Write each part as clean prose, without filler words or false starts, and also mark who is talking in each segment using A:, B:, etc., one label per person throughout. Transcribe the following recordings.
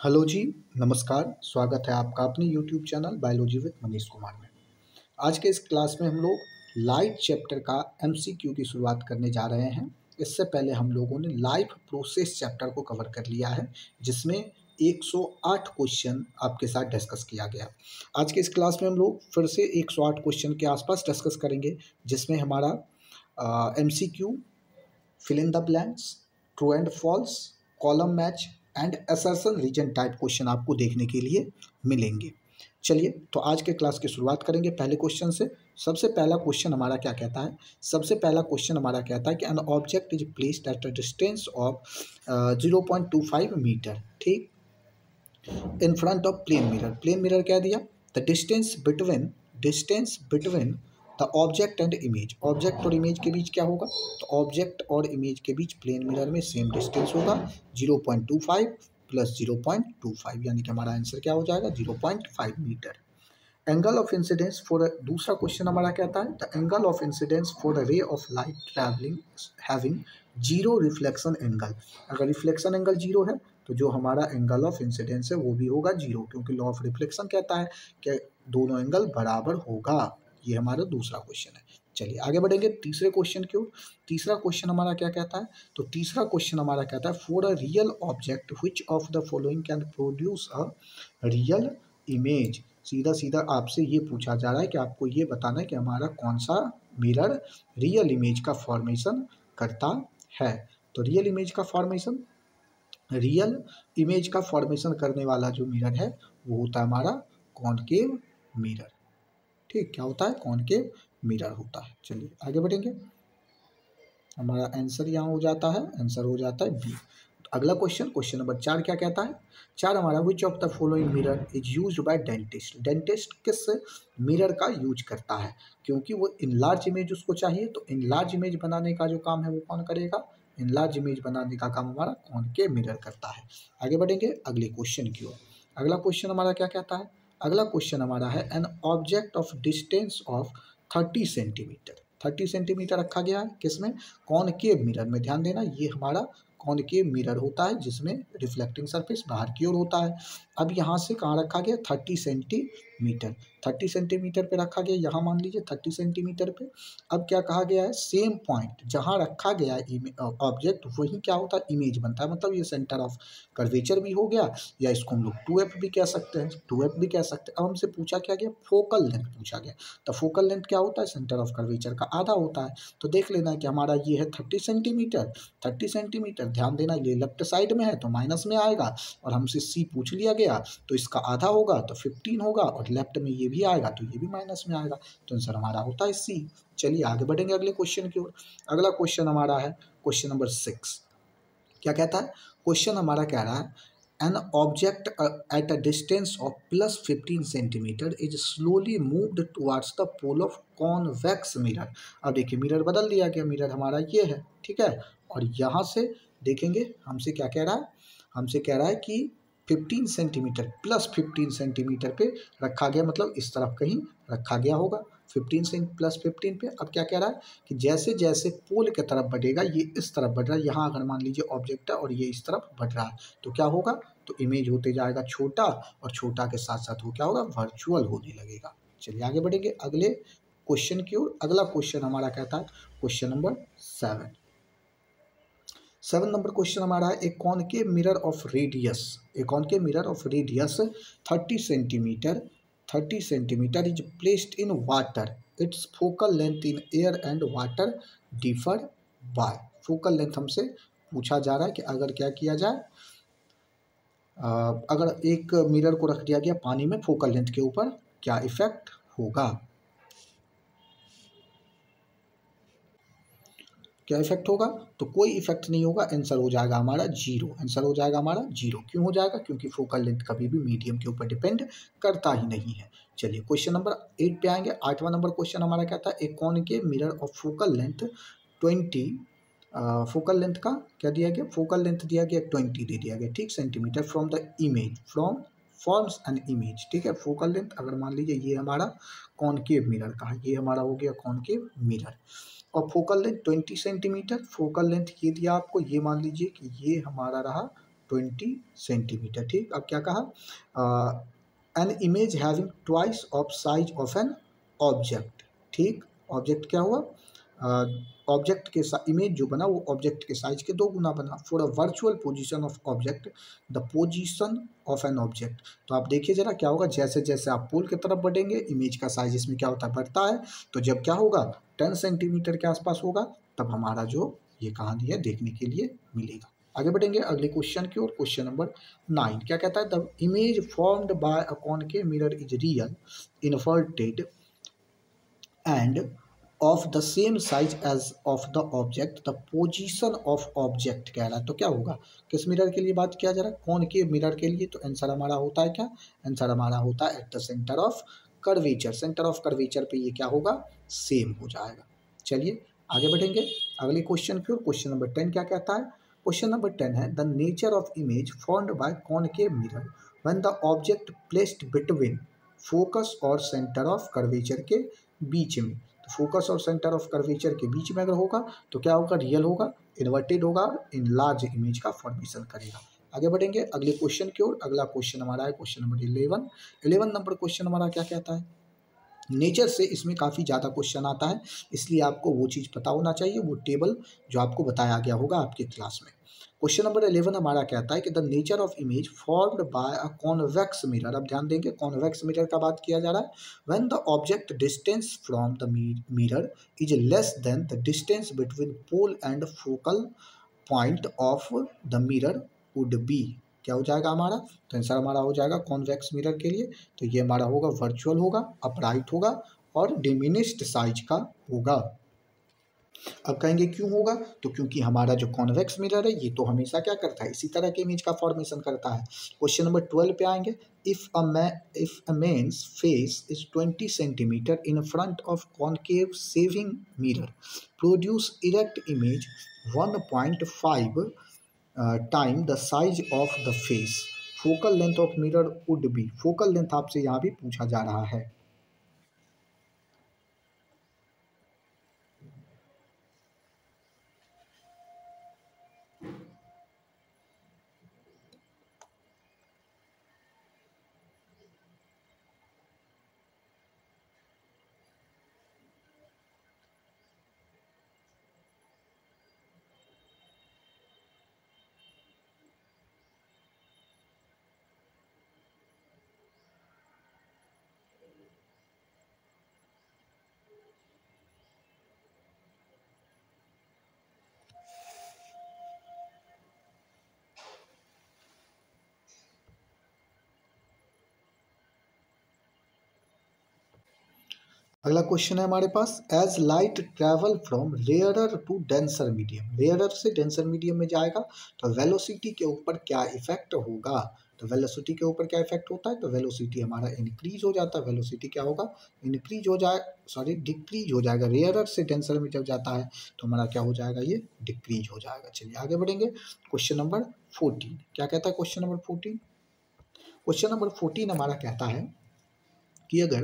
A: Hello जी, नमस्कार। स्वागत है आपका अपने YouTube channel biology with Manish Kumar में। आज के इस क्लास में हम लोग लाइफ चैप्टर का एमसीक्यू की शुरुआत करने जा रहे हैं। इससे पहले हम लोगों ने लाइफ प्रोसेस चैप्टर को कवर कर लिया है, जिसमें 108 क्वेश्चन आपके साथ डिस्कस किया गया। आज के इस क्लास में हम लोग फिर से 108 क्वेश्चन के आसपास डिस्कस करेंगे, जिसमें हमारा MCQ, fill in the blanks, true and false, column match and assertion reason type question आपको देखने के लिए मिलेंगे। चलिए, तो आज के क्लास की शुरुआत करेंगे पहले क्वेश्चन से। सबसे पहला क्वेश्चन हमारा क्या कहता है? सबसे पहला क्वेश्चन हमारा कहता है कि an object is placed at a distance of 0.25 metre, ठीक, in front of plane mirror. Plane mirror क्या दिया? The distance between the object and image. Object और इमेज के बीच क्या होगा? तो ऑब्जेक्ट और इमेज के बीच प्लेन मिरर में सेम डिस्टेंस होगा 0.25 प्लस 0.25, यानी कि हमारा आंसर क्या हो जाएगा? 0.5 metre. Angle of incidence for, दूसरा क्वेश्चन हमारा कहता है the angle of incidence for a ray of light travelling having zero reflection angle. अगर रिफ्लेक्शन एंगल जीरो है तो जो हमारा एंगल ऑफ इंसिडेंस है वो भी होगा जीरो, क्योंकि लॉ ऑफ रिफ्लेक्शन कहता है कि दोनों एंगल बराबर होगा। ये हमारा दूसरा क्वेश्चन है। चलिए आगे बढ़ेंगे तीसरे क्वेश्चन की ओर। तीसरा क्वेश्चन हमारा क्या कहता है? तो तीसरा क्वेश्चन हमारा कहता है for a real object which of the following can produce a real image. सीधा सीधा आपसे ये पूछा जा रहा है कि आपको ये बताना है कि हमारा कौन सा मिरर रियल इमेज का फॉर्मेशन करता है। तो रियल इमेज का फॉर्मेशन करने वाला जो मिरर है वो होता है हमारा कॉनकेव मिरर। ठीक, क्या होता है? कॉनकेव मिरर होता है। चलिए आगे बढ़ेंगे। हमारा आंसर यहाँ हो जाता है, आंसर हो जाता है बी। अगला क्वेश्चन, क्वेश्चन नंबर 4 क्या कहता है? 4 हमारा विच of the following mirror is used by dentist. Dentist किस मिरर का यूज करता है? क्योंकि वो इनलार्ज इमेज उसको चाहिए, तो इनलार्ज इमेज बनाने का जो काम है वो कौन करेगा? इनलार्ज इमेज बनाने का काम हमारा कॉनकेव मिरर करता है। आगे बढ़ेंगे अगले क्वेश्चन की ओर। अगला क्वेश्चन हमारा क्या कहता है? अगला क्वेश्चन हमारा है an object of distance of 30 centimetre. 30 centimetre रखा गया है किसमें? कॉनकेव मिरर में। ध्यान देना, ये हमारा कॉनकेव मिरर होता है जिसमें रिफ्लेक्टिंग सरफेस बाहर की ओर होता है। अब यहाँ से कहाँ रखा गया? 30 सेंटीमीटर। 30 सेंटीमीटर पे रखा गया, यहाँ मान लीजिए 30 सेंटीमीटर पे। अब क्या कहा गया है? सेम पॉइंट जहाँ रखा गया ऑब्जेक्ट वही क्या होता है? इमेज बनता है। मतलब ये सेंटर ऑफ कर्वेचर भी हो गया, या इसको हम लोग 2f भी कह सकते हैं, 2f भी कह सकते हैं। अब हमसे पूछा क्या गया? फोकल लेंथ पूछा गया। तो फोकल लेंथ क्या होता है? सेंटर ऑफ कर्वेचर का आधा होता है। तो देख लेना कि हमारा ये है 30 सेंटीमीटर। 30 सेंटीमीटर, ध्यान देना ये लेफ्ट साइड में है तो माइनस में आएगा, और हमसे सी पूछ लिया गया तो इसका आधा होगा तो 15 होगा, और लेफ्ट में ये भी आएगा तो ये भी माइनस में आएगा। तो आंसर हमारा होता है सी। चलिए आगे बढ़ेंगे अगले क्वेश्चन की ओर। अगला क्वेश्चन हमारा है क्वेश्चन नंबर 6। क्या कहता है? क्वेश्चन हमारा कह रहा है an object at a distance of plus 15 centimetre is slowly moved towards the pole of convex mirror. अब देखिए मिरर बदल दिया गया, मिरर हमारा ये है, ठीक है, और यहाँ से देखेंगे हमसे क्या कह रहा है? हमसे कह रहा है कि 15 सेंटीमीटर प्लस 15 सेंटीमीटर पे रखा गया, मतलब इस तरफ कहीं रखा गया होगा 15 से प्लस 15 पे। अब क्या कह रहा है कि जैसे जैसे पोल की तरफ बढ़ेगा, ये इस तरफ बढ़ रहा है, यहाँ अगर मान लीजिए ऑब्जेक्ट है और ये इस तरफ बढ़ रहा है तो क्या होगा? तो इमेज होते जाएगा छोटा, और छोटा के साथ साथ वो क्या होगा? वर्चुअल होने लगेगा। चलिए आगे बढ़ेंगे अगले क्वेश्चन की ओर। अगला क्वेश्चन हमारा कहता है क्वेश्चन नंबर 7 नंबर क्वेश्चन हमारा है ए concave mirror of radius. A concave mirror of radius 30 centimetre 30 centimetre is placed in water. It's focal length in air and water differ by. Focal length हमसे पूछा जा रहा है कि अगर क्या किया जाए, अगर एक मिरर को रख दिया गया पानी में, फोकल लेंथ के ऊपर क्या इफेक्ट होगा? क्या इफेक्ट होगा? तो कोई इफेक्ट नहीं होगा, आंसर हो जाएगा हमारा जीरो। आंसर हो जाएगा हमारा जीरो। क्यों हो जाएगा? क्योंकि फोकल लेंथ कभी भी मीडियम के ऊपर डिपेंड करता ही नहीं है। चलिए क्वेश्चन नंबर 8 पे आएंगे। 8वां नंबर क्वेश्चन हमारा कहता है ए concave mirror of focal length 20, focal length का क्या दिया गया? फोकल लेंथ दिया गया 20 दे दिया गया, ठीक, centimetre from the image, from forms an image, ठीक है। फोकल लेंथ अगर मान लीजिए ये हमारा कॉनकेव मिरर का है, ये हमारा हो गया कॉनकेव मिरर, और focal length 20 centimetre. Focal length ये दिया आपको, ये मान लीजिए कि ये हमारा रहा 20 सेंटीमीटर। ठीक, अब क्या कहा, an image having twice of size of an object. ठीक, ऑब्जेक्ट क्या हुआ, ऑब्जेक्ट के इमेज जो बना वो ऑब्जेक्ट के साइज के 2 गुना बना। For a virtual position of object, the position of an object. तो आप देखिए जरा क्या होगा, जैसे जैसे आप पोल की तरफ बढ़ेंगे इमेज का साइज इसमें क्या होता है, बढ़ता है। तो जब क्या होगा 10 सेंटीमीटर के आसपास होगा तब हमारा जो ये कहानी है देखने के लिए मिलेगा। आगे बढ़ेंगे अगले क्वेश्चन की ओर। क्वेश्चन नंबर 9 क्या कहता है, the image formed bye a concave mirror is real, inverted and of the same size as of the object, the position of object कह रहा है। तो क्या होगा, किस मिरर के लिए बात किया जा रहा है, कॉनकेव मिरर के लिए। तो आंसर हमारा होता है क्या, आंसर हमारा होता है at the centre of curvature. Centre of curvature पे ये क्या होगा, सेम हो जाएगा। चलिए आगे बढ़ेंगे अगले क्वेश्चन की ओर। क्वेश्चन नंबर 10 क्या कहता है, क्वेश्चन नंबर 10 है, the nature of image formed by concave mirror when the object placed between focus और सेंटर ऑफ कर्वेचर के बीच में। तो फोकस और सेंटर ऑफ कर्वेचर के बीच में अगर होगा तो क्या होगा, रियल होगा, इन्वर्टेड होगा, इन लार्ज इमेज का फॉर्मेशन करेगा। आगे बढ़ेंगे अगले क्वेश्चन की ओर। अगला क्वेश्चन हमारा है क्वेश्चन नंबर 11 नंबर क्वेश्चन हमारा क्या कहता है, नेचर से इसमें काफ़ी ज़्यादा क्वेश्चन आता है, इसलिए आपको वो चीज़ पता होना चाहिए, वो टेबल जो आपको बताया गया होगा आपके क्लास में। क्वेश्चन नंबर 11 हमारा कहता है कि the nature of image formed bye a convex mirror. अब ध्यान देंगे कॉन्वेक्स मिरर का बात किया जा रहा है। When the object distance from the mirror is less than the distance between pole and focal point of the mirror would be. क्या हो जाएगा हमारा, तो आंसर हमारा हो जाएगा कॉन्वेक्स मिरर के लिए तो ये हमारा होगा वर्चुअल होगा, अपराइट होगा और डिमिनिश्ड साइज का होगा। अब कहेंगे क्यों होगा, तो क्योंकि हमारा जो कॉन्वेक्स मिरर है ये तो हमेशा क्या करता है, इसी तरह के इमेज का फॉर्मेशन करता है। क्वेश्चन नंबर 12 पे आएंगे, if a man's face is 20 centimetre in front of concave shaving mirror produce erect image 1.5 time the size of the face, focal length of mirror would be. Focal length आपसे यहाँ भी पूछा जा रहा है। अगला क्वेश्चन है हमारे पास, as light travel from rarer to denser medium, rarer से डेंसर मीडियम में जाएगा तो वेलोसिटी के ऊपर क्या इफेक्ट होगा, तो वेलोसिटी के ऊपर क्या इफेक्ट होता है, तो वेलोसिटी हमारा इंक्रीज हो जाता है। वेलोसिटी क्या होगा, इंक्रीज हो जाए, सॉरी डिक्रीज हो जाएगा। रेयरर से डेंसर में जब जाता है तो हमारा क्या हो जाएगा, ये डिक्रीज हो जाएगा। चलिए आगे बढ़ेंगे क्वेश्चन नंबर 14 क्या कहता है, क्वेश्चन नंबर 14, क्वेश्चन नंबर 14 हमारा कहता है कि अगर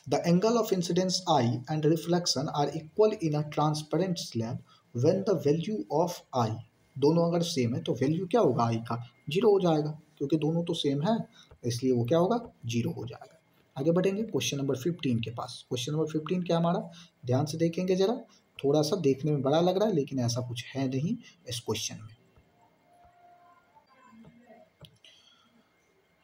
A: the angle of incidence i and reflection are equal in a transparent slab when the value of i, दोनों अगर सेम है तो वैल्यू क्या होगा आई का, जीरो हो जाएगा, क्योंकि दोनों तो सेम है इसलिए वो क्या होगा, जीरो हो जाएगा। आगे बढ़ेंगे क्वेश्चन नंबर 15 के पास। क्वेश्चन नंबर 15 क्या हमारा, ध्यान से देखेंगे जरा, थोड़ा सा देखने में बड़ा लग रहा है लेकिन ऐसा कुछ है नहीं इस क्वेश्चन में।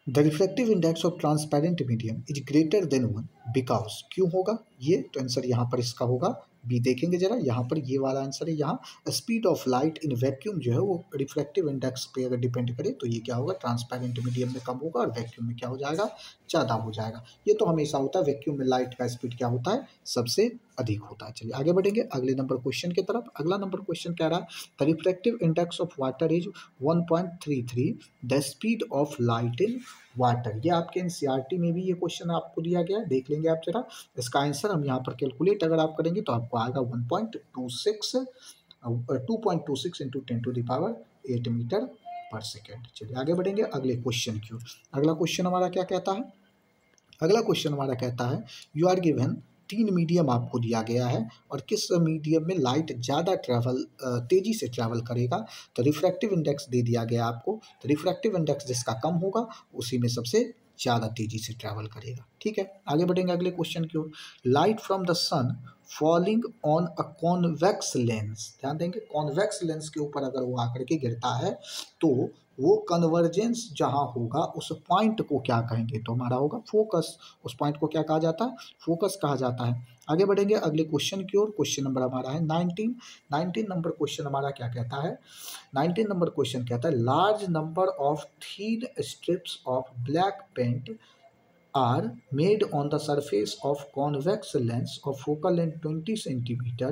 A: The reflective index of transparent medium is greater than 1 because, क्यों होगा ये, तो आंसर यहाँ पर इसका होगा बी। देखेंगे जरा यहाँ पर ये वाला आंसर है, यहाँ speed of light in vacuum जो है वो रिफ्लेक्टिव इंडेक्स पे अगर डिपेंड करे तो ये क्या होगा, ट्रांसपेरेंट मीडियम में कम होगा और वैक्यूम में क्या हो जाएगा, ज़्यादा हो जाएगा। ये तो हमेशा होता है, वैक्यूम में लाइट का स्पीड क्या होता है, सबसे अधिक होता है। चलिए आगे बढ़ेंगे अगले नंबर क्वेश्चन की तरफ। अगला नंबर क्वेश्चन कह रहा है, the reflective index of water is 1.33 the speed of light in water. ये आपके एनसीईआरटी में भी ये क्वेश्चन आपको दिया गया है, देख लेंगे आप जरा। इसका आंसर हम यहाँ पर कैलकुलेट अगर आप करेंगे तो आपको आएगा 2.26 इंटू 10⁸ मीटर पर सेकेंड। चलिए आगे बढ़ेंगे अगले क्वेश्चन की ओर। अगला क्वेश्चन हमारा क्या कहता है, अगला क्वेश्चन हमारा कहता है, यू आर गिवन तीन मीडियम आपको दिया गया है और किस मीडियम में लाइट ज़्यादा तेज़ी से ट्रैवल करेगा, तो रिफ्रैक्टिव इंडेक्स दे दिया गया आपको। तो रिफ्रैक्टिव इंडेक्स जिसका कम होगा उसी में सबसे ज़्यादा तेज़ी से ट्रैवल करेगा। ठीक है, आगे बढ़ेंगे अगले क्वेश्चन की ओर। Light from the sun falling on a convex lens, ध्यान देंगे कॉन्वेक्स लेंस के ऊपर अगर वो आकर के गिरता है तो वो कन्वर्जेंस जहाँ होगा उस पॉइंट को क्या कहेंगे, तो हमारा होगा फोकस। उस पॉइंट को क्या कहा जाता है, फोकस कहा जाता है। आगे बढ़ेंगे अगले क्वेश्चन की ओर। क्वेश्चन नंबर हमारा है 19 नंबर क्वेश्चन हमारा क्या कहता है, 19 नंबर क्वेश्चन कहता है large number of thin strips of black paint are made on the surface of convex lens of focal length 20 centimeter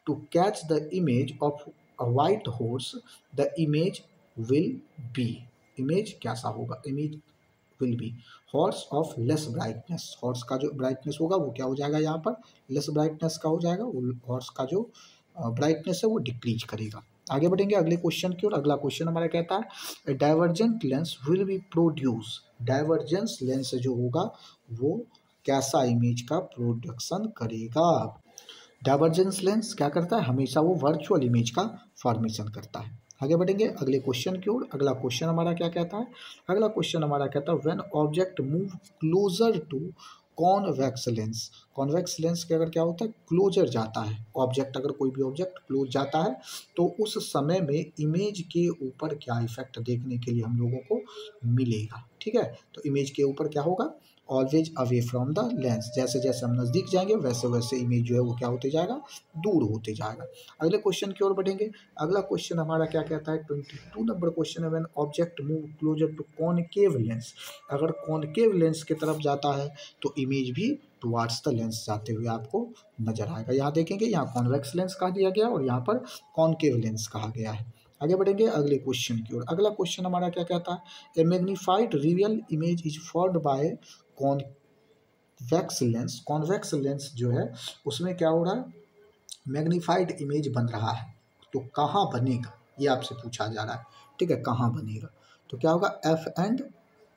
A: to catch the image of a white horse, the image will be, image कैसा होगा, image will be horse of less brightness, horse का जो brightness होगा वो क्या हो जाएगा, यहाँ पर less brightness का हो जाएगा, वो horse का जो brightness है वो डिक्रीज करेगा। आगे बढ़ेंगे अगले क्वेश्चन की ओर। अगला क्वेश्चन हमारा कहता है divergent lens will be produce, divergence lens जो होगा वो कैसा इमेज का प्रोडक्शन करेगा। डाइवर्जेंस लेंस क्या करता है, हमेशा वो वर्चुअल इमेज का फॉर्मेशन करता है। आगे बढ़ेंगे अगले क्वेश्चन की ओर। अगला क्वेश्चन हमारा क्या कहता है, अगला क्वेश्चन हमारा कहता है when object move closer to convex lens, convex lens के अगर क्या होता है क्लोजर जाता है ऑब्जेक्ट, अगर कोई भी ऑब्जेक्ट क्लोज जाता है तो उस समय में इमेज के ऊपर क्या इफेक्ट देखने के लिए हम लोगों को मिलेगा। ठीक है, तो इमेज के ऊपर क्या होगा, always away from the lens, जैसे जैसे हम नज़दीक जाएंगे वैसे वैसे इमेज जो है वो क्या होते जाएगा, दूर होते जाएगा। अगले क्वेश्चन की ओर बढ़ेंगे। अगला क्वेश्चन हमारा क्या कहता है 22 नंबर क्वेश्चन है when object move closer to concave lens, अगर कॉनकेव लेंस की तरफ जाता है तो इमेज भी टुवार्ड्स द लेंस जाते हुए आपको नजर आएगा। यहाँ देखेंगे यहाँ कॉन्वेक्स लेंस कहा दिया गया और यहाँ पर कॉनकेव लेंस कहा गया है। आगे बढ़ेंगे अगले क्वेश्चन की ओर। अगला क्वेश्चन हमारा क्या कहता है a magnified real image is formed by convex lens, convex lens जो है उसमें क्या हो रहा है, मैग्नीफाइड इमेज बन रहा है, तो कहाँ बनेगा ये आपसे पूछा जा रहा है। ठीक है, कहाँ बनेगा, तो क्या होगा एफ एंड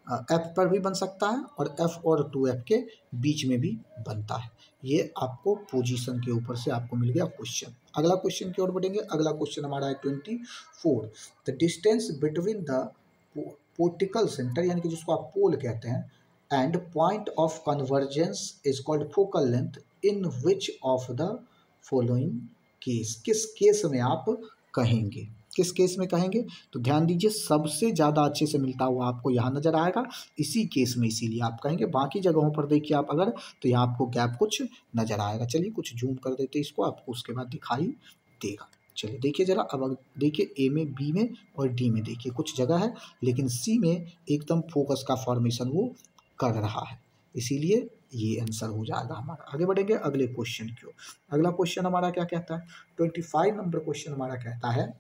A: एफ पर भी बन सकता है और एफ और 2F के बीच में भी बनता है। ये आपको पोजीशन के ऊपर से आपको मिल गया क्वेश्चन। अगला क्वेश्चन की ओर बढ़ेंगे। अगला क्वेश्चन हमारा है 24 the distance between the पोर्टिकल centre, यानी कि जिसको आप पोल कहते हैं, and point of convergence is called focal length in which of the following case, किस केस में आप कहेंगे, किस केस में कहेंगे, तो ध्यान दीजिए सबसे ज़्यादा अच्छे से मिलता हुआ आपको यहाँ नज़र आएगा इसी केस में, इसीलिए आप कहेंगे। बाकी जगहों पर देखिए आप अगर, तो यहाँ आपको गैप कुछ नज़र आएगा। चलिए कुछ जूम कर देते इसको, आपको उसके बाद दिखाई देगा। चलिए देखिए ज़रा, अब देखिए ए में, बी में और डी में देखिए कुछ जगह है, लेकिन सी में एकदम फोकस का फॉर्मेशन वो कर रहा है, इसीलिए ये आंसर हो जाएगा हमारा। आगे बढ़ेंगे अगले क्वेश्चन की ओर। अगला क्वेश्चन हमारा क्या कहता है 25 नंबर क्वेश्चन हमारा कहता है,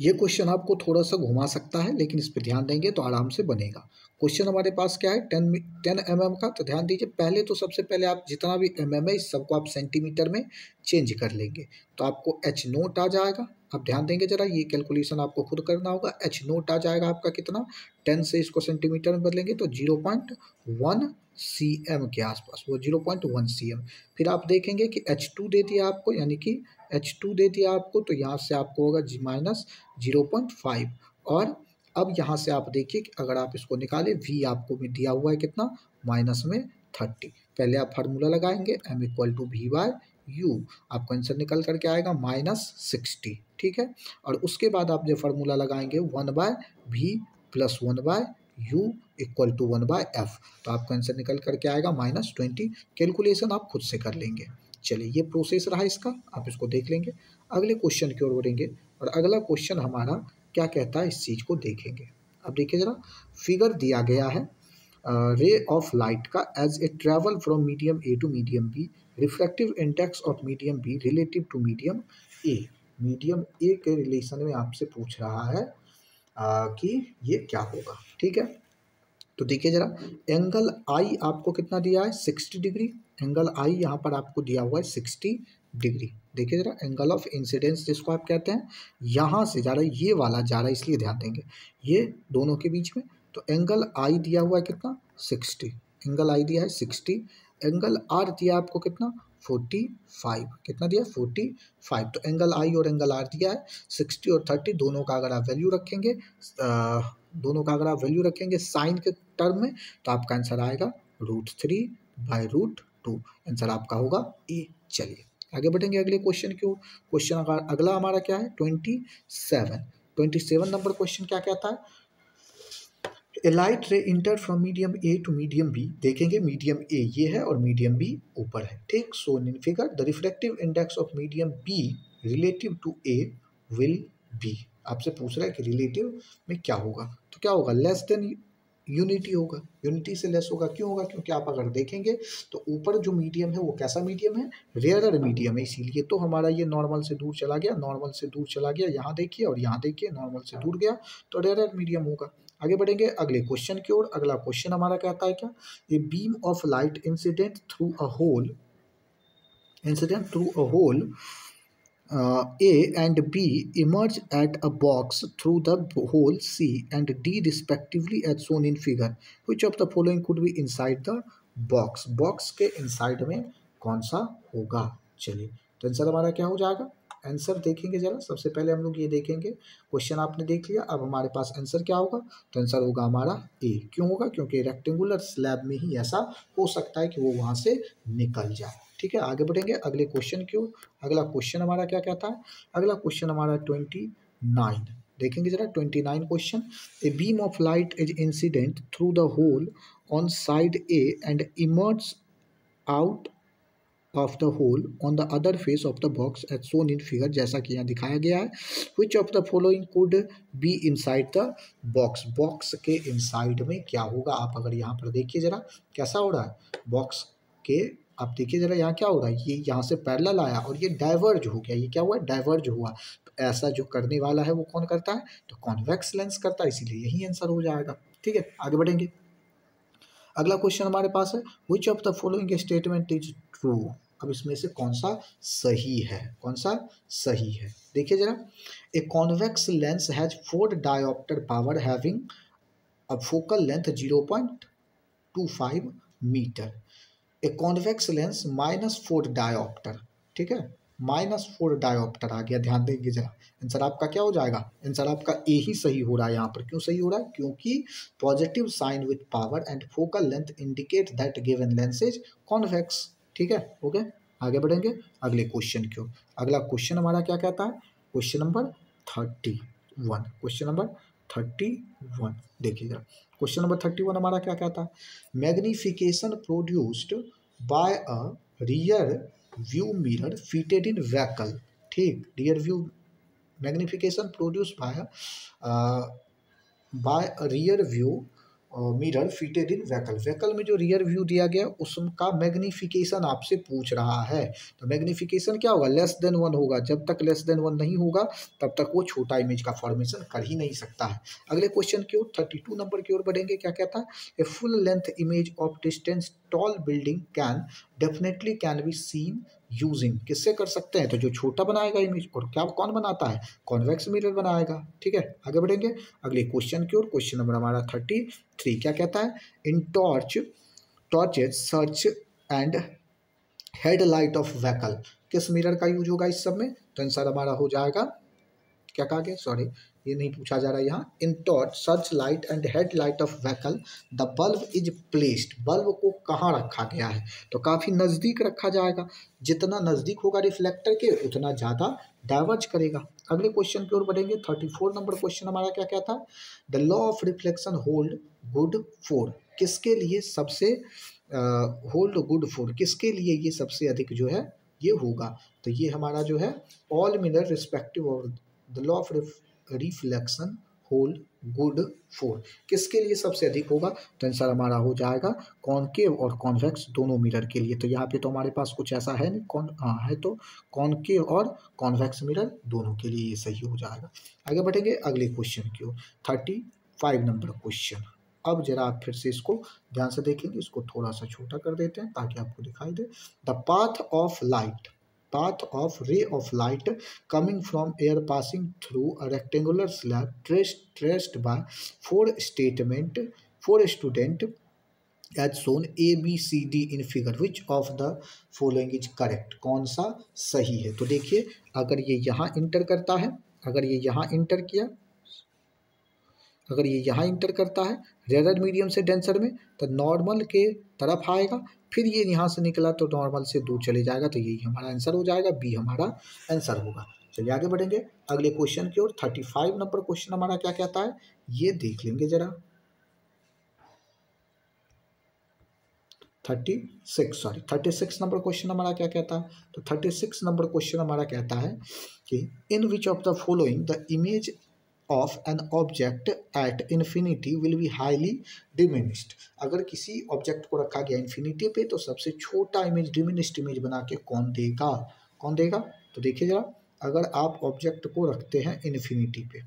A: ये क्वेश्चन आपको थोड़ा सा घुमा सकता है लेकिन इस पर ध्यान देंगे तो आराम से बनेगा। क्वेश्चन हमारे पास क्या है 10 mm का, तो ध्यान दीजिए पहले तो सबसे पहले आप जितना भी mm है इस सबको आप सेंटीमीटर में चेंज कर लेंगे, तो आपको H नोट आ जाएगा। अब ध्यान देंगे जरा, ये कैलकुलेशन आपको खुद करना होगा। H नोट आ जाएगा आपका कितना, 10 से इसको सेंटीमीटर में बदलेंगे तो 0.1 cm के आसपास, वो 0.1 cm। फिर आप देखेंगे कि H2 दे दिया आपको, यानी कि H2 दे दिया आपको, तो यहाँ से आपको होगा -0.5। और अब यहाँ से आप देखिए कि अगर आप इसको निकालें, V आपको भी दिया हुआ है कितना, -30। पहले आप फार्मूला लगाएंगे M = V/U, आपका आंसर निकल करके आएगा -60। ठीक है, और उसके बाद आप जो फार्मूला लगाएंगे 1/V + 1/U = 1/F, तो आपका आंसर निकल करके आएगा -20। कैलकुलेशन आप खुद से कर लेंगे। चलिए ये प्रोसेस रहा इसका, आप इसको देख लेंगे। अगले क्वेश्चन की ओर बढ़ेंगे और अगला क्वेश्चन हमारा क्या कहता है इस चीज़ को देखेंगे। अब देखिए ज़रा, फिगर दिया गया है रे ऑफ लाइट का as a travel from medium A to medium B, refractive index of medium B relative to medium A. Medium A के रिलेशन में आपसे पूछ रहा है कि ये क्या होगा। ठीक है, तो देखिए जरा, एंगल आई आपको कितना दिया है 60 डिग्री, एंगल आई यहाँ पर आपको दिया हुआ है 60 डिग्री। देखिए जरा, एंगल ऑफ इंसिडेंस जिसको आप कहते हैं, यहाँ से जा रहा है, ये वाला जा रहा है, इसलिए ध्यान देंगे ये दोनों के बीच में। तो एंगल आई दिया हुआ है कितना 60, एंगल आई दिया है 60, एंगल आर दिया आपको कितना 45, कितना दिया 45। तो एंगल आई और एंगल आर दिया है 60 और 30, दोनों का अगर आप वैल्यू रखेंगे साइन के टर्म में, तो आपका आंसर आएगा √3/√2। आंसर आपका होगा ए। चलिए आगे बढ़ेंगे अगले क्वेश्चन की ओर। क्वेश्चन अगला हमारा क्या है 27 नंबर क्वेश्चन क्या कहता है, a light ray enter from medium A to medium b. देखेंगे मीडियम ए ये है और मीडियम बी ऊपर है, ठीक। So in figure the reflective index of medium B relative to a will be. आपसे पूछ रहा है कि रिलेटिव में क्या होगा, तो क्या होगा लेस देन यूनिटी होगा, यूनिटी से लेस होगा। क्यों होगा, क्योंकि आप अगर देखेंगे तो ऊपर जो मीडियम है वो कैसा मीडियम है, रेयरर मीडियम है, इसीलिए तो हमारा ये नॉर्मल से दूर चला गया, नॉर्मल से दूर चला गया, यहाँ देखिए और यहाँ देखिए नॉर्मल से दूर गया, तो रेयरर मीडियम होगा। आगे बढ़ेंगे अगले क्वेश्चन की ओर। अगला क्वेश्चन हमारा कहता है क्या, a beam of light incident through a hole A and B emerge at a box through the hole C and D respectively as shown in figure. Which of the following could be inside the box? Box के inside में कौन सा होगा। चलिए तो answer हमारा क्या हो जाएगा, आंसर देखेंगे जरा। सबसे पहले हम लोग ये देखेंगे, क्वेश्चन आपने देख लिया, अब हमारे पास आंसर क्या होगा, तो आंसर होगा हमारा ए। क्यों होगा, क्योंकि रेक्टेंगुलर स्लैब में ही ऐसा हो सकता है कि वो वहाँ से निकल जाए, ठीक है। आगे बढ़ेंगे अगले क्वेश्चन की ओर। अगला क्वेश्चन हमारा क्या कहता है, अगला क्वेश्चन हमारा 29 देखेंगे जरा। 29 question, a beam of light is incident through the hole on side A and emerge out of the hole on the other face of the box as shown in figure, जैसा कि यहाँ दिखाया गया है। Which of the following could be inside the box, box के inside में क्या होगा। आप अगर यहाँ पर देखिए जरा कैसा हो रहा है, बॉक्स के आप देखिए जरा यहाँ क्या हो रहा है, ये यहाँ से पैरेलल आया और ये डाइवर्ज हो गया, ये क्या हुआ डाइवर्ज हुआ। तो ऐसा जो करने वाला है वो कौन करता है, तो कॉन्वेक्स लेंस करता है, इसीलिए यही आंसर हो जाएगा, ठीक है। आगे बढ़ेंगे अगला क्वेश्चन हमारे पास है, which of the following statement is true. अब इसमें से कौन सा सही है, कौन सा सही है, देखिए जरा। A convex lens has 4 dioptre power having a focal length 0.25 metre. A convex lens -4 dioptre, ठीक है, -4 डायोप्टर आ गया, ध्यान देंगे जरा। आंसर आपका क्या हो जाएगा, आंसर आपका ए ही सही हो रहा है यहाँ पर। क्यों सही हो रहा है, क्योंकि positive sign with power and focal length indicate that given lens is convex, ठीक है। ओके आगे बढ़ेंगे अगले क्वेश्चन की ओर। अगला क्वेश्चन हमारा क्या कहता है, क्वेश्चन नंबर 31, क्वेश्चन नंबर 31 देखिए जरा। क्वेश्चन नंबर 31 हमारा क्या कहता है, magnification produced by a rear view mirror fitted in vehicle, ठीक। Rear view magnification produce by a rear view mirror fitted in vehicle. Vehicle में जो रियर व्यू दिया गया उसका मैग्निफिकेशन आपसे पूछ रहा है। तो मैग्निफिकेशन क्या होगा, लेस देन 1 होगा। जब तक लेस देन 1 नहीं होगा तब तक वो छोटा इमेज का फॉर्मेशन कर ही नहीं सकता है। अगले क्वेश्चन की ओर 32 नंबर की ओर बढ़ेंगे। क्या कहता है, a full length image of distance tall building can be seen using, किससे कर सकते हैं, तो जो छोटा बनाएगा इमेज, और क्या कौन बनाता है, कॉन्वेक्स मिरर बनाएगा, ठीक है। आगे बढ़ेंगे अगले क्वेश्चन की ओर। क्वेश्चन नंबर हमारा 33 क्या कहता है, in torches search and headlight of vehicle, किस मिरर का यूज होगा इस सब में, तो आंसर हमारा हो जाएगा, क्या कहा गया, सॉरी ये नहीं पूछा जा रहा है यहाँ। In torch search light and head light of vehicle the bulb is placed, bulb को कहाँ रखा गया है, तो काफ़ी नज़दीक रखा जाएगा। जितना नज़दीक होगा रिफ्लेक्टर के उतना ज़्यादा डाइवर्ज करेगा। अगले क्वेश्चन की ओर बढ़ेंगे। 34 नंबर क्वेश्चन हमारा क्या कहता है, the law of reflection hold good for, किसके लिए सबसे होल्ड गुड फॉर, किसके लिए ये सबसे अधिक जो है ये होगा, तो ये हमारा जो है all mirror respective of the law of reflection hold good for, किसके लिए सबसे अधिक होगा, तो आंसर हमारा हो जाएगा कॉनकेव और कॉन्वेक्स दोनों मिरर के लिए। तो यहाँ पे तो हमारे पास कुछ ऐसा है नहीं, हाँ है, तो कॉनकेव और कॉन्वेक्स मिरर दोनों के लिए ये सही हो जाएगा। आगे बढ़ेंगे अगले क्वेश्चन की ओर। 35 नंबर क्वेश्चन। अब जरा आप फिर से इसको ध्यान से देखेंगे, इसको थोड़ा सा छोटा कर देते हैं ताकि आपको दिखाई दे। The path of ray of light coming from air passing through a rectangular slab traced by four student as shown ABCD in figure, which of the following is correct, कौन सा सही है। तो देखिए अगर ये यहाँ इंटर करता है, अगर ये यहाँ इंटर किया, अगर ये यहाँ इंटर करता है रेयर मीडियम से डेंसर में, तो नॉर्मल के तरफ आएगा, फिर ये यहाँ से निकला तो नॉर्मल से दूर चले जाएगा, तो यही हमारा आंसर हो जाएगा, बी हमारा आंसर होगा। चलिए आगे बढ़ेंगे अगले क्वेश्चन की ओर। 35 नंबर क्वेश्चन हमारा क्या कहता है, ये देख लेंगे जरा। 36 नंबर क्वेश्चन हमारा क्या कहता है, तो 36 नंबर क्वेश्चन हमारा कहता है कि in which of the following the image of an object at infinity will be highly diminished. अगर किसी ऑब्जेक्ट को रखा गया इन्फिनिटी पे तो सबसे छोटा इमेज डिमिनिश्ड इमेज बना के कौन देगा, कौन देगा। तो देखिए जरा, अगर आप ऑब्जेक्ट को रखते हैं इन्फिनिटी पे,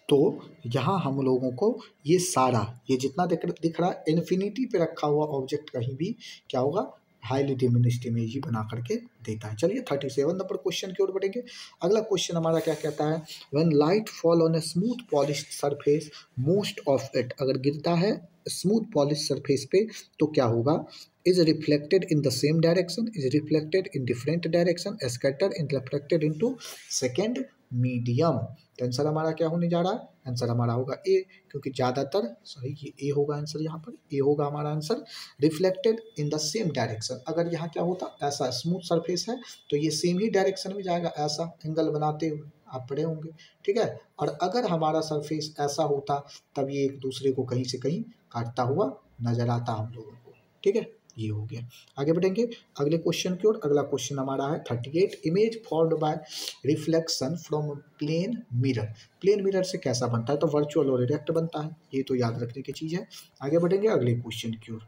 A: तो यहाँ हम लोगों को ये सारा, ये जितना दिख रहा है इन्फिनिटी पे रखा हुआ ऑब्जेक्ट कहीं भी क्या होगा, हाईली डिमिनिश्ड इमेज ही बना करके देता है। चलिए 37 नंबर क्वेश्चन की ओर बढ़ेंगे। अगला क्वेश्चन हमारा क्या कहता है, when light fall on a smooth polished surface most of it, अगर गिरता है स्मूथ पॉलिश सरफेस पे तो क्या होगा, is reflected in the same direction, is reflected in different direction, scatter in reflected into second medium. तो answer हमारा क्या होने जा रहा है, आंसर हमारा होगा ए, क्योंकि ज़्यादातर सॉरी ये ए होगा आंसर, यहाँ पर ए होगा हमारा answer. Reflected in the same direction, अगर यहाँ क्या होता, ऐसा स्मूथ सरफेस है तो ये सेम ही डायरेक्शन में जाएगा, ऐसा एंगल बनाते हुए आप पढ़े होंगे, ठीक है। और अगर हमारा सरफेस ऐसा होता तब ये एक दूसरे को कहीं से कहीं काटता हुआ नजर आता हम लोगों को, ठीक है। ये हो गया, आगे बढ़ेंगे अगले क्वेश्चन की ओर। अगला क्वेश्चन हमारा है 38, image formed by reflection from plane mirror, plane mirror से कैसा बनता है, तो वर्चुअल और डायरेक्ट बनता है, ये तो याद रखने की चीज़ है। आगे बढ़ेंगे अगले क्वेश्चन की ओर।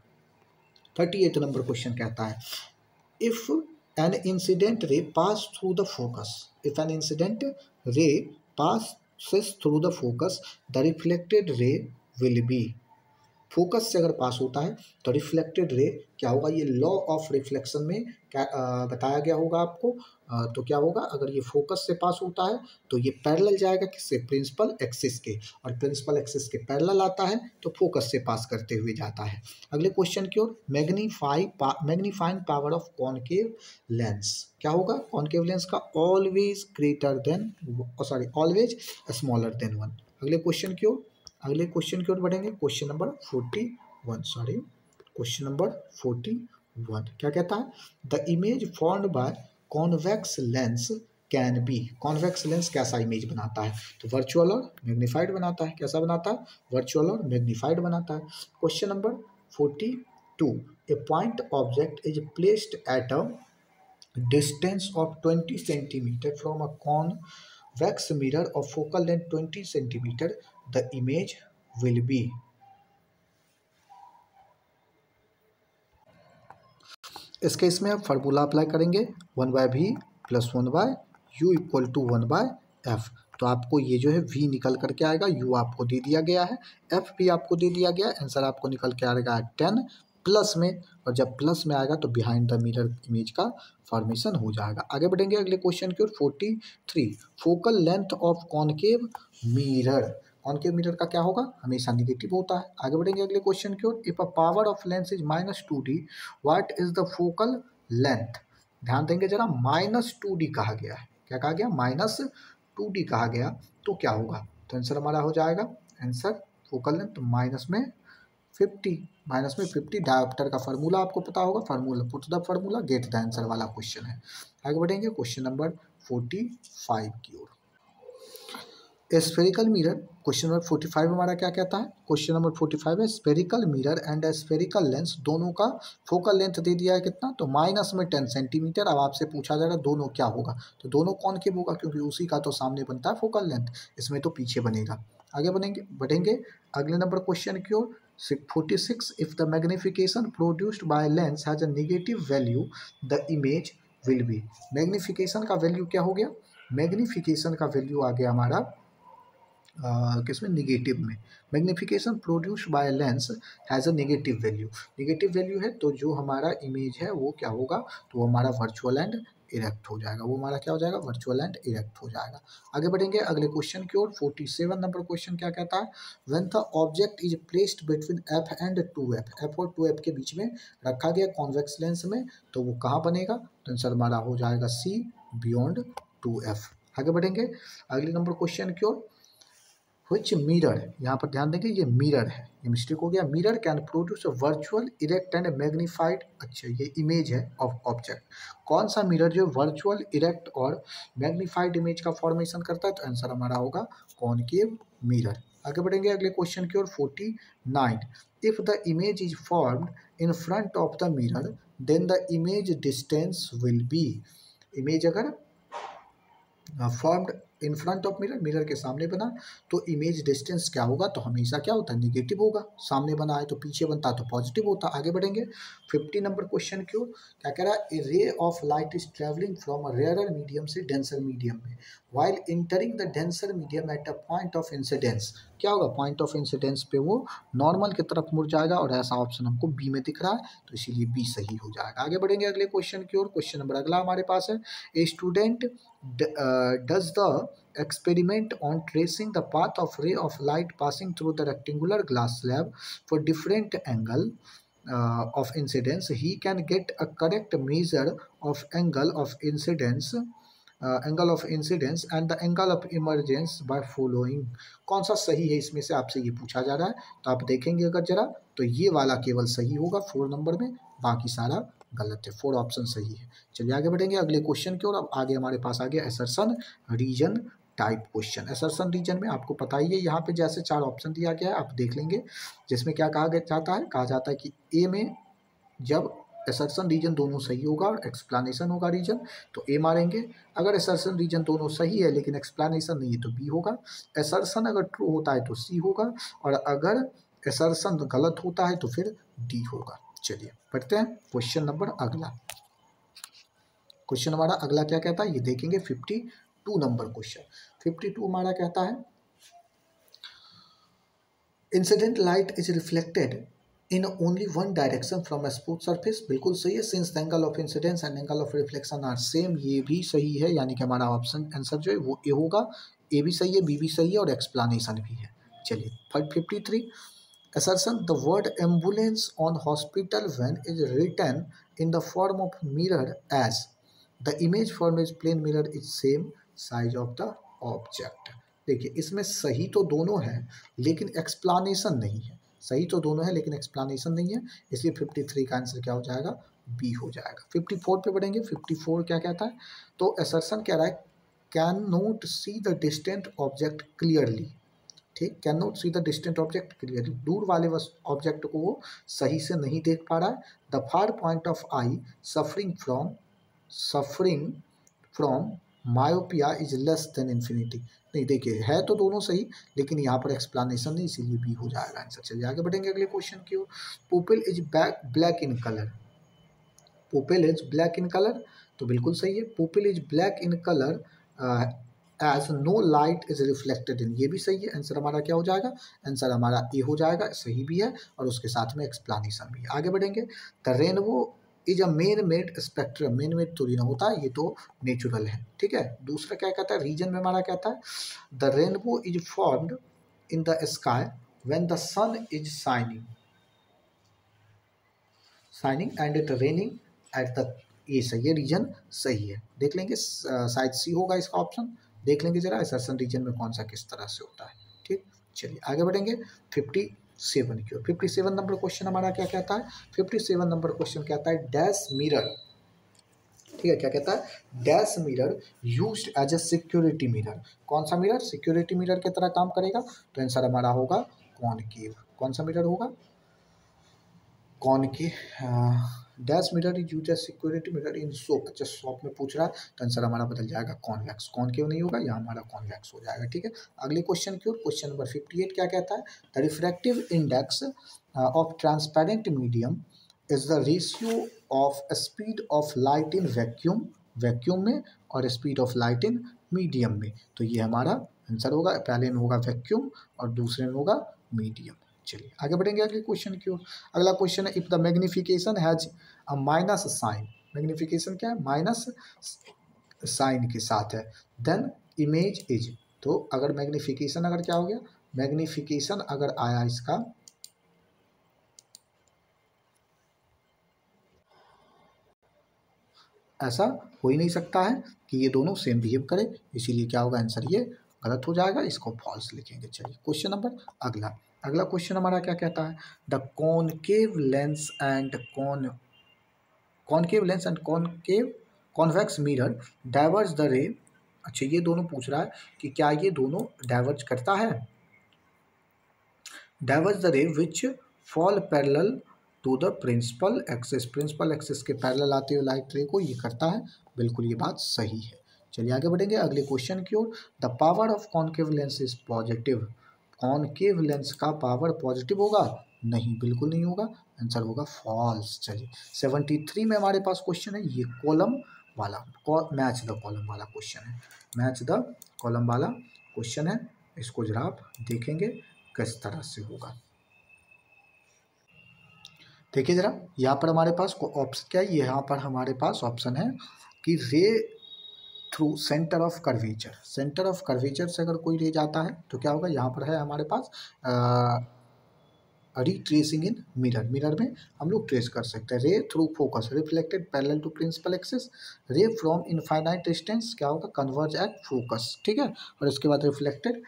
A: 38 नंबर क्वेश्चन कहता है, if an incident ray pass through the focus, if an incident ray passes through the focus the reflected ray will be, focus से अगर पास होता है तो रिफ्लेक्टेड रे क्या होगा, ये लॉ ऑफ रिफ्लेक्शन में क्या बताया गया होगा आपको। तो क्या होगा, अगर ये फोकस से पास होता है तो ये पैरेलल जाएगा किससे, प्रिंसिपल एक्सिस के, और प्रिंसिपल एक्सिस के पैरेलल आता है तो फोकस से पास करते हुए जाता है। अगले क्वेश्चन की ओर, magnifying power of concave lens, क्या होगा, कॉनकेव लेंस का always greater than, sorry always smaller than 1। अगले क्वेश्चन की ओर, अगले क्वेश्चन की ओर बढ़ेंगे, क्वेश्चन नंबर 41 क्या कहता है, the image formed by convex lens can be, convex lens कैसा इमेज बनाता है, तो वर्चुअल और मैग्नीफाइड बनाता है, कैसा बनाता है, वर्चुअल और मैग्नीफाइड बनाता है। Question number 42, A point object is placed at a distance of 20 centimetre from a convex mirror of focal length 20 centimeter, the image will be, इस केस में आप फार्मूला अप्लाई करेंगे 1/v + 1/u = 1/f। तो आपको ये जो है v निकल करके आएगा, u आपको दे दिया गया है, f भी आपको दे दिया गया है, आंसर आपको निकल के आएगा 10 प्लस में, और जब प्लस में आएगा तो बिहाइंड द मिरर इमेज का फॉर्मेशन हो जाएगा। आगे बढ़ेंगे अगले क्वेश्चन की ओर। 43, focal length of concave mirror, concave mirror का क्या होगा, हमेशा निगेटिव होता है। आगे बढ़ेंगे अगले क्वेश्चन की ओर। If a power of lens is -2d, what is the focal length, ध्यान देंगे जरा, -2d कहा गया है, क्या कहा गया, -2d कहा गया, तो क्या होगा, तो आंसर हमारा हो जाएगा, आंसर फोकल लेंथ -50 डायोप्टर का फार्मूला आपको पता होगा, formula put the formula get the answer वाला क्वेश्चन है। आगे बढ़ेंगे क्वेश्चन नंबर 45 की ओर। स्फेरिकल मिरर, क्वेश्चन नंबर 45 हमारा क्या कहता है, क्वेश्चन नंबर 45 है, spherical mirror and spherical lens दोनों का फोकल लेंथ दे दिया है कितना, तो -10 सेंटीमीटर। अब आपसे पूछा जा रहा है दोनों क्या होगा, तो दोनों कॉनकेव होगा, क्योंकि उसी का तो सामने बनता है फोकल लेंथ, इसमें तो पीछे बनेगा। आगे बढ़ेंगे अगले नंबर क्वेश्चन की ओर। 46, if the magnification produced by lens has a negative value the image will be, magnification का वैल्यू क्या हो गया, मैग्निफिकेशन का वैल्यू आ गया हमारा किसमें, निगेटिव में। Magnification produced by lens has a negative value, negative value है तो जो हमारा इमेज है वो क्या होगा, तो हमारा वर्चुअल एंड इरेक्ट हो जाएगा, वो हमारा क्या हो जाएगा, वर्चुअल एंड इरेक्ट हो जाएगा। आगे बढ़ेंगे अगले क्वेश्चन की ओर। 47 नंबर क्वेश्चन क्या कहता है, when the object is placed between F and 2f, F और 2f के बीच में रखा गया कॉन्वेक्स लेंस में, तो वो कहाँ बनेगा, तो आंसर हमारा हो जाएगा सी, बियॉन्ड 2f। आगे बढ़ेंगे अगले नंबर क्वेश्चन की ओर। विच मिरर, यहाँ पर ध्यान देंगे ये मिरर है, ये मिस्टेक हो गया, mirror can produce a virtual erect and magnified, अच्छा ये इमेज है ऑफ ऑब्जेक्ट, कौन सा मिरर जो वर्चुअल इरेक्ट और मैग्नीफाइड इमेज का फॉर्मेशन करता है, तो आंसर हमारा होगा कॉनकेव मिरर। आगे बढ़ेंगे अगले क्वेश्चन की ओर। 49, if the image is formed in front of the mirror then the image distance will be, image अगर formed in front of mirror, mirror के सामने बना, तो इमेज डिस्टेंस क्या होगा, तो हमेशा क्या होता है, निगेटिव होगा, सामने बना है तो पीछे बनता तो पॉजिटिव होता। आगे बढ़ेंगे 50 नंबर क्वेश्चन की ओर। क्या कह रहा है, a ray of light is travelling from a rarer medium से डेंसर मीडियम में, while entering the denser medium at a point of incidence, क्या होगा, पॉइंट ऑफ इंसिडेंस पे वो नॉर्मल की तरफ मुड़ जाएगा, और ऐसा ऑप्शन हमको बी में दिख रहा है, तो इसीलिए बी सही हो जाएगा। आगे बढ़ेंगे अगले क्वेश्चन की ओर। क्वेश्चन नंबर अगला हमारे पास है, a student does the experiment on tracing the path of ray of light passing through the rectangular glass slab for different angle of incidence, he can get a correct measure of angle of incidence, angle of incidence and the angle of emergence by following, कौन सा सही है इसमें से आपसे ये पूछा जा रहा है, तो आप देखेंगे अगर जरा, तो ये वाला केवल सही होगा 4 नंबर में, बाकी सारा गलत है, 4 ऑप्शन सही है। चलिए आगे बढ़ेंगे अगले क्वेश्चन की ओर। अब आगे हमारे पास आ गया assertion reason type question. Assertion reason में आपको पता ही है, यहाँ पे जैसे 4 ऑप्शन दिया गया है, आप देख लेंगे, जिसमें क्या कहा जाता है, कहा जाता है कि ए में जब असर्शन रीजन दोनों सही होगा और एक्सप्लेनेशन होगा रीजन, तो ए मारेंगे, अगर असर्शन रीजन दोनों सही है लेकिन एक्सप्लेनेशन नहीं है तो बी होगा, असर्शन अगर ट्रू होता है तो सी होगा, और अगर असर्शन गलत होता है तो फिर डी होगा। चलिए पढ़ते हैं क्वेश्चन नंबर अगला। क्वेश्चन हमारा अगला क्या कहता है, ये देखेंगे 52 नंबर क्वेश्चन। 52 हमारा कहता है, incident light is reflected in only one direction from a smooth surface, बिल्कुल सही है, since the angle of incidence and angle of reflection are same, ये भी सही है, यानी कि हमारा ऑप्शन आंसर जो है वो ए होगा, ए भी सही है, बी भी सही है, और एक्सप्लेनेशन भी है। चलिए 53, assertion, the word ambulance on hospital van is written in the form of mirror as the image form is plane mirror is same size of the object। देखिए इसमें सही तो दोनों है लेकिन एक्सप्लेनेशन नहीं है, सही तो दोनों है लेकिन एक्सप्लेनेशन नहीं है, इसलिए 53 का आंसर क्या हो जाएगा, बी हो जाएगा। 54 पे बढ़ेंगे। 54 क्या कहता है, तो assertion कह रहा है, can not see the distant object clearly, ठीक, can not see the distant object clearly, दूर वाले ऑब्जेक्ट को वो सही से नहीं देख पा रहा है। The far point of I suffering from myopia is less then infinity, नहीं देखिए है तो दोनों सही लेकिन यहाँ पर एक्सप्लेनेशन नहीं, इसीलिए बी हो जाएगा आंसर। चलिए आगे बढ़ेंगे अगले क्वेश्चन की ओर। Pupil is black in colour, pupil is black in colour, तो बिल्कुल सही है, pupil is black in colour as no light is reflected in, ये भी सही है, आंसर हमारा क्या हो जाएगा, आंसर हमारा ए हो जाएगा, सही भी है और उसके साथ में एक्सप्लेनेशन भी है। आगे बढ़ेंगे। The rainbow is a main made spectrum, main made थोड़ी ना होता है, ये तो नेचुरल है, ठीक है। दूसरा क्या कहता है, रीजन में हमारा कहता है, the rainbow is formed in the sky when the sun is shining and it raining at the, ये सही है, रीजन सही है, देख लेंगे शायद सी होगा इसका ऑप्शन, देख लेंगे जरा असर्शन रीजन में कौन सा किस तरह से होता है, ठीक। चलिए आगे बढ़ेंगे 57 की ओर। 57 नंबर क्वेश्चन हमारा क्या कहता है, 57 नंबर क्वेश्चन कहता है, डैश मिरर, ठीक है, क्या कहता है, dash mirror used as a security mirror, कौन सा मिरर सिक्योरिटी मिरर की तरह काम करेगा, तो आंसर हमारा होगा कॉनकेव, कौन सा मिरर होगा, concave. Dash mirror is use as security mirror in shop, अच्छा शॉप में पूछ रहा है तो आंसर हमारा बदल जाएगा कॉन्वेक्स, कॉनकेव नहीं होगा, यहाँ हमारा कॉन्वेक्स हो जाएगा, ठीक है। अगले क्वेश्चन की ओर। क्वेश्चन नंबर 58 क्या कहता है, the refractive index of transparent medium is the ratio of speed of light in vacuum, vacuum में, और speed of light in medium में, तो ये हमारा आंसर होगा, पहले में होगा वैक्यूम और दूसरे में होगा मीडियम। चलिए आगे बढ़ेंगे अगले क्वेश्चन की ओर। अगला क्वेश्चन है, if the magnification has a minus sign magnification क्या है, माइनस साइन के साथ है। देन इमेज इज, तो अगर मैग्नीफिकेशन अगर क्या हो गया, मैग्नीफिकेशन अगर आया इसका, ऐसा हो ही नहीं सकता है कि ये दोनों सेम बिहेव करें, इसीलिए क्या होगा, आंसर ये गलत हो जाएगा, इसको फॉल्स लिखेंगे। चलिए क्वेश्चन नंबर अगला, अगला क्वेश्चन हमारा क्या कहता है, the concave lens and concave lens and concave convex mirror diverge the रे। अच्छा, ये दोनों पूछ रहा है कि क्या ये दोनों डाइवर्ज करता है, diverge the ray which fall parallel to the principal axis, principal axis के पैरेलल आते हुए लाइट रे को ये करता है, बिल्कुल ये बात सही है। चलिए आगे बढ़ेंगे अगले क्वेश्चन की ओर, the power of concave lens is positive, concave lens का पावर पॉजिटिव होगा, नहीं बिल्कुल नहीं होगा, आंसर होगा फॉल्स। चलिए 73 में हमारे पास क्वेश्चन है, ये कॉलम वाला, मैच द कॉलम वाला क्वेश्चन है, मैच द कॉलम वाला क्वेश्चन है, इसको जरा आप देखेंगे किस तरह से होगा। देखिए जरा, यहाँ पर हमारे पास ऑप्शन क्या है, यहाँ पर हमारे पास ऑप्शन है कि रे through centre of curvature, centre of curvature से अगर कोई रे जाता है तो क्या होगा, यहाँ पर है हमारे पास रिट्रेसिंग इन मिरर, मिरर में हम लोग ट्रेस कर सकते हैं, ray through focus reflected parallel to principal axis, ray from infinite distance क्या होगा, कन्वर्ज एट फोकस, ठीक है, और इसके बाद reflected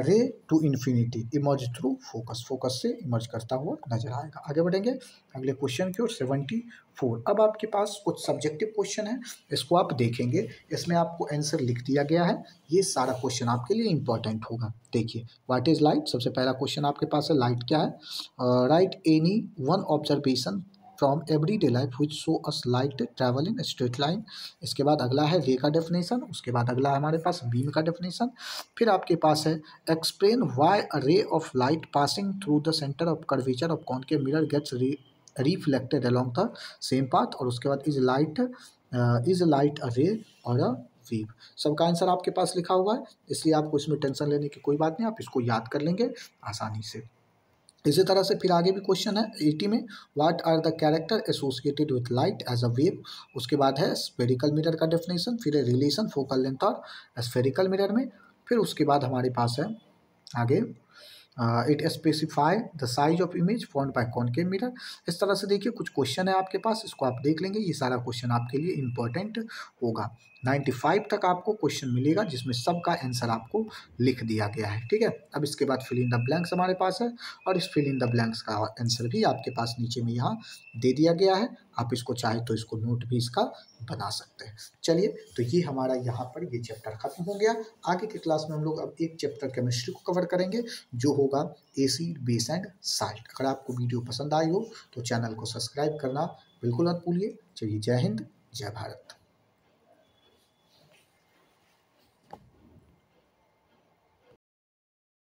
A: ray to infinity emerge through focus, focus से इमर्ज करता हुआ नजर आएगा। आगे बढ़ेंगे अगले क्वेश्चन की ओर 74। अब आपके पास कुछ सब्जेक्टिव क्वेश्चन है, इसको आप देखेंगे, इसमें आपको आंसर लिख दिया गया है, ये सारा क्वेश्चन आपके लिए इंपॉर्टेंट होगा। देखिए, व्हाट इज लाइट, सबसे पहला क्वेश्चन आपके पास है, लाइट क्या है, right any one observation from everyday life which show us light travel in straight line. इसके बाद अगला है रे का डेफिनेशन, उसके बाद अगला है हमारे पास बीम का डेफिनेशन, फिर आपके पास है explain why a ray of light passing through the centre of curvature of concave mirror gets reflected along the same path, और उसके बाद इज लाइट अ रे और अ वेव। सबका आंसर आपके पास लिखा हुआ है, इसलिए आपको इसमें टेंशन लेने की कोई बात नहीं, आप इसको याद कर लेंगे आसानी से। इसी तरह से फिर आगे भी क्वेश्चन है 80 में, what are the character associated with light as a wave. उसके बाद है स्फेरिकल मिरर का डेफिनेशन, फिर है रिलेशन फोकल लेंथ और स्फेरिकल मिरर में, फिर उसके बाद हमारे पास है आगे it specify the size of image formed by concave mirror. इस तरह से देखिए कुछ क्वेश्चन है आपके पास, इसको आप देख लेंगे, ये सारा क्वेश्चन आपके लिए इंपॉर्टेंट होगा। 95 तक आपको क्वेश्चन मिलेगा जिसमें सबका आंसर आपको लिख दिया गया है, ठीक है। अब इसके बाद फिल इन द ब्लैंक्स हमारे पास है, और इस फिल इन द ब्लैंक्स का आंसर भी आपके पास नीचे में यहाँ दे दिया गया है, आप इसको चाहे तो इसको नोट भी इसका बना सकते हैं। चलिए, तो ये हमारा यहाँ पर ये चैप्टर खत्म हो गया। आगे की क्लास में हम लोग अब एक चैप्टर केमिस्ट्री को कवर करेंगे, जो होगा एसिड बेस एंड साल्ट। अगर आपको वीडियो पसंद आई हो तो चैनल को सब्सक्राइब करना बिल्कुल मत भूलिए। चलिए, जय हिंद, जय भारत।